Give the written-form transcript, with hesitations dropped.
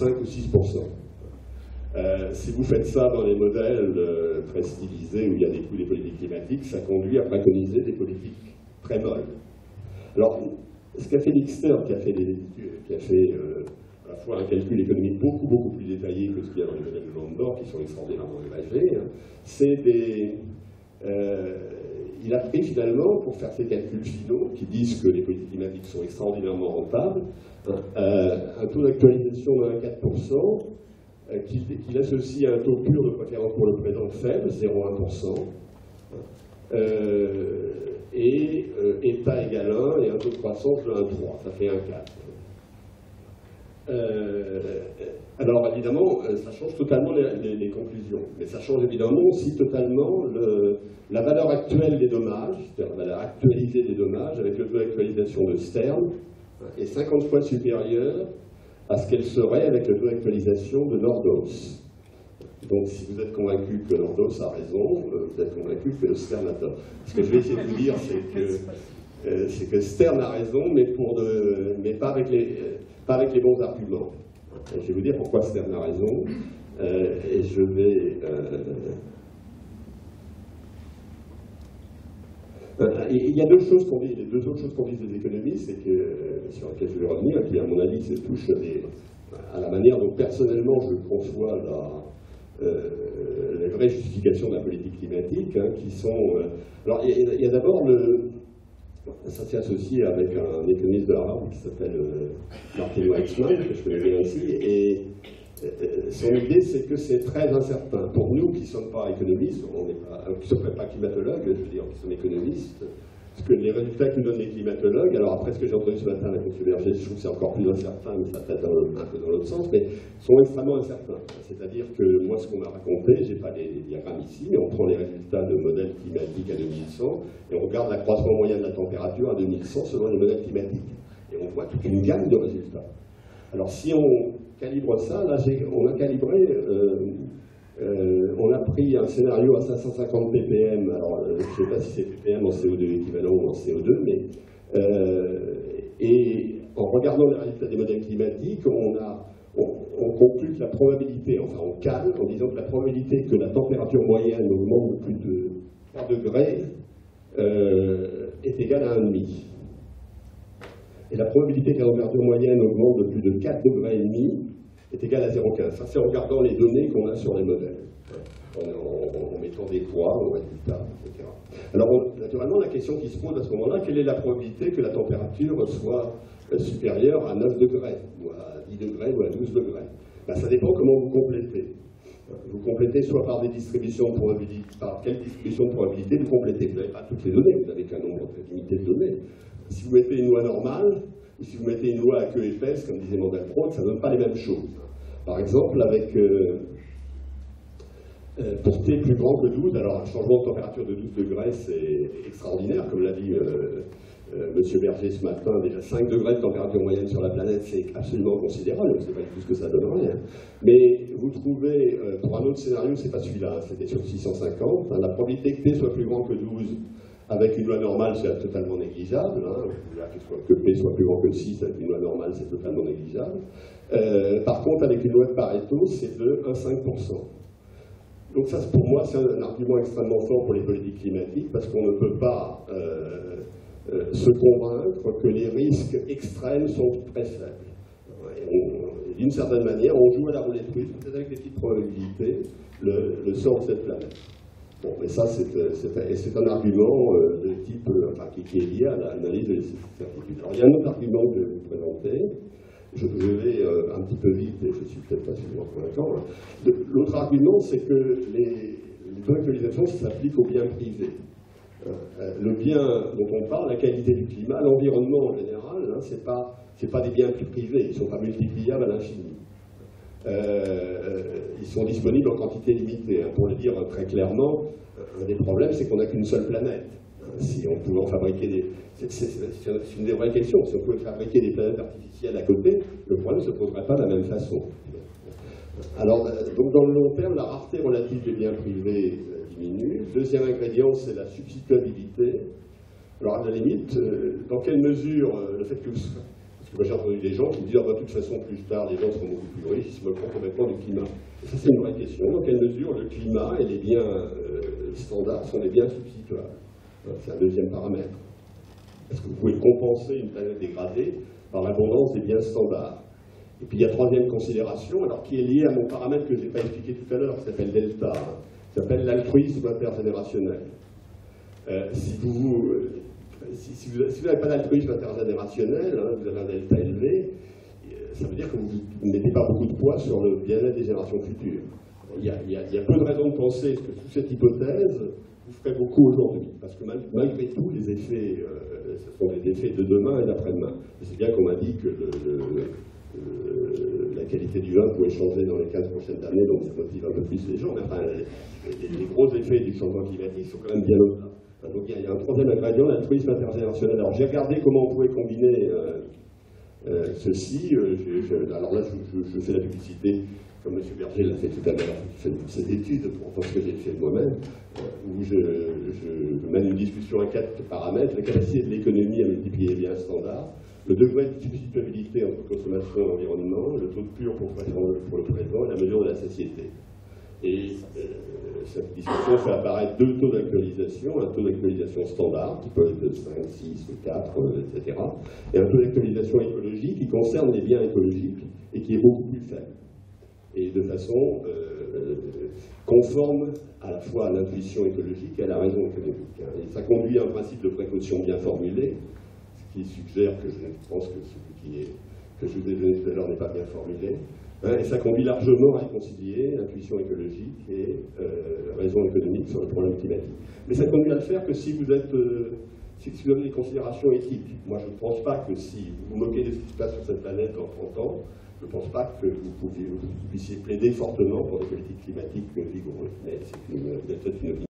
5 ou 6%. Si vous faites ça dans les modèles très stylisés où il y a des coûts des politiques climatiques, ça conduit à préconiser des politiques très molles. Alors, ce qu'a fait Nixter, qui a fait à la fois un calcul économique beaucoup plus détaillé que ce qu'il y a dans les modèles de Landor, qui sont extraordinairement agrégés, hein, c'est des... il a pris finalement, pour faire ses calculs finaux, qui disent que les politiques climatiques sont extraordinairement rentables, un taux d'actualisation de 1,4%, qu'il associe à un taux pur de préférence pour le présent faible, 0,1%, et état égal 1 et un taux de croissance de 1,3, ça fait 1,4. Alors évidemment, ça change totalement les conclusions, mais ça change évidemment aussi totalement la valeur actuelle des dommages, c'est-à-dire la valeur actualisée des dommages avec le taux d'actualisation de Stern, est 50 fois supérieur à ce qu'elle serait avec le taux d'actualisation de Nordhaus. Donc si vous êtes convaincu que Nordhaus a raison, vous êtes convaincu que Stern a tort. Ce que je vais essayer de vous dire, c'est que Stern a raison, mais pas avec les bons arguments. Et je vais vous dire pourquoi Stern a raison, et je vais... il y a deux autres choses qu'on disent des économistes, et sur lesquelles je vais revenir, et qui, à mon avis, se touchent à la manière dont, personnellement, je conçois la vraie justification de la politique climatique, hein, qui sont... alors, il y a d'abord ça s'est associé avec un économiste de Harvard qui s'appelle Martin Weitzman, que je connais bien aussi, et son idée, c'est que c'est très incertain. Pour nous qui ne sommes pas économistes, qui ne sommes pas climatologues, je veux dire, qui sommes économistes, parce que les résultats que nous donnent les climatologues, alors après ce que j'ai entendu ce matin avec M. Berger, je trouve que c'est encore plus incertain, mais ça peut être un peu dans l'autre sens, mais sont extrêmement incertains. C'est-à-dire que moi, ce qu'on m'a raconté, je n'ai pas les diagrammes ici, mais on prend les résultats de modèles climatiques à 2100, et on regarde l'accroissement moyen de la température à 2100 selon les modèles climatiques. Et on voit toute une gamme de résultats. Alors si on calibre ça, là on a calibré, on a pris un scénario à 550 ppm, alors je ne sais pas si c'est ppm en CO2 équivalent ou en CO2, mais et en regardant les résultats des modèles climatiques, on conclut que la probabilité, enfin on cale en disant que la probabilité que la température moyenne augmente de plus de 3 degrés est égale à 1,5. Et la probabilité que la température moyenne augmente de plus de 4,5 degrés est égale à 0,15. Ça, c'est en regardant les données qu'on a sur les modèles, en mettant des poids aux résultats, etc. Alors, naturellement, la question qui se pose à ce moment-là, quelle est la probabilité que la température soit supérieure à 9 degrés, ou à 10 degrés, ou à 12 degrés? Ben, ça dépend comment vous complétez. Vous complétez soit par des distributions de probabilité, par quelle distribution de probabilité vous complétez. Vous n'avez pas toutes les données, vous n'avez qu'un nombre très limité de données. Si vous mettez une loi normale, ou si vous mettez une loi à queue épaisse, comme disait Mandelbrot, ça ne donne pas les mêmes choses. Par exemple, avec pour T plus grand que 12, alors un changement de température de 12 degrés, c'est extraordinaire, comme l'a dit M. Berger ce matin, déjà 5 degrés de température moyenne sur la planète, c'est absolument considérable, on ne sait pas du tout ce que ça donnerait. Hein. Mais vous trouvez, pour un autre scénario, c'est pas celui-là, c'était sur 650, hein, la probabilité que T soit plus grand que 12, avec une loi normale, c'est totalement négligeable. Hein. Que P soit plus grand que 6, avec une loi normale, c'est totalement négligeable. Par contre, avec une loi de Pareto, c'est de 1,5%. Donc ça, pour moi, c'est un argument extrêmement fort pour les politiques climatiques, parce qu'on ne peut pas se convaincre que les risques extrêmes sont très faibles. D'une certaine manière, on joue à la roulette russe, peut-être avec des petites probabilités, le sort de cette planète. Bon, mais ça, c'est un argument de type, enfin, qui est lié à l'analyse de l'incertitude. Alors, il y a un autre argument que je vais vous présenter. Je vais un petit peu vite, et je ne suis peut-être pas suffisamment convaincant. Hein. L'autre argument, c'est que les actualisations s'appliquent aux biens privés. Le bien dont on parle, la qualité du climat, l'environnement en général, hein, c'est pas des biens privés, ils ne sont pas multipliables à l'infini. Ils sont disponibles en quantité limitée. Hein. Pour le dire très clairement, un des problèmes, c'est qu'on n'a qu'une seule planète. Si on pouvait en fabriquer des... C'est une des vraies questions. Si on pouvait fabriquer des planètes artificielles à côté, le problème ne se poserait pas de la même façon. Alors, donc dans le long terme, la rareté relative des biens privés diminue. Le deuxième ingrédient, c'est la substituabilité. Alors, à la limite, dans quelle mesure le fait que Moi, j'ai entendu des gens qui me disent, de toute façon, plus tard, les gens seront beaucoup plus riches, ils se moqueront complètement du climat. Et ça, c'est une vraie question. Dans quelle mesure le climat et les biens standards sont des biens substituables? C'est un deuxième paramètre. Est-ce que vous pouvez compenser une planète dégradée par l'abondance des biens standards? Et puis il y a troisième considération, alors qui est liée à mon paramètre que je n'ai pas expliqué tout à l'heure, qui s'appelle delta, qui s'appelle l'altruisme intergénérationnel. Si vous n'avez pas d'altruisme intergénérationnel, vous avez un delta élevé, ça veut dire que vous ne mettez pas beaucoup de poids sur le bien-être des générations futures. Il y a peu de raisons de penser que sous cette hypothèse, vous ferez beaucoup aujourd'hui, parce que malgré tout, les effets, ce sont des effets de demain et d'après-demain. C'est bien qu'on m'a dit que la qualité du vin pouvait changer dans les 15 prochaines années, donc ça motive un peu plus les gens. Mais enfin, les gros effets du changement climatique sont quand même bien au-delà. Donc il y a un troisième ingrédient, l'altruisme intergénérationnel. Alors j'ai regardé comment on pouvait combiner ceci. Alors là, je fais la publicité, comme M. Berger l'a fait tout à l'heure, je fais cette étude pour ce que j'ai fait moi-même, où je mène une discussion à 4 paramètres: la capacité de l'économie à multiplier les biens standards, le degré de substituabilité entre consommation et environnement, le taux de pur pour le présent et la mesure de la satiété. Et cette discussion fait apparaître 2 taux d'actualisation, un taux d'actualisation standard qui peut être de 5, 6, 4, etc. et un taux d'actualisation écologique qui concerne les biens écologiques et qui est beaucoup plus faible. Et de façon conforme à la fois à l'intuition écologique et à la raison économique. Et ça conduit à un principe de précaution bien formulé, ce qui suggère que je pense que celui que je vous ai donné tout à l'heure n'est pas bien formulé. Et ça conduit largement à réconcilier intuition écologique et raison économique sur le problème climatique. Mais ça conduit à le faire que si vous avez des considérations éthiques. Moi, je ne pense pas que si vous vous moquez de ce qui se passe sur cette planète dans 30 ans, je ne pense pas que vous puissiez plaider fortement pour des politiques climatiques vigoureuses. Mais c'est peut-être une opinion.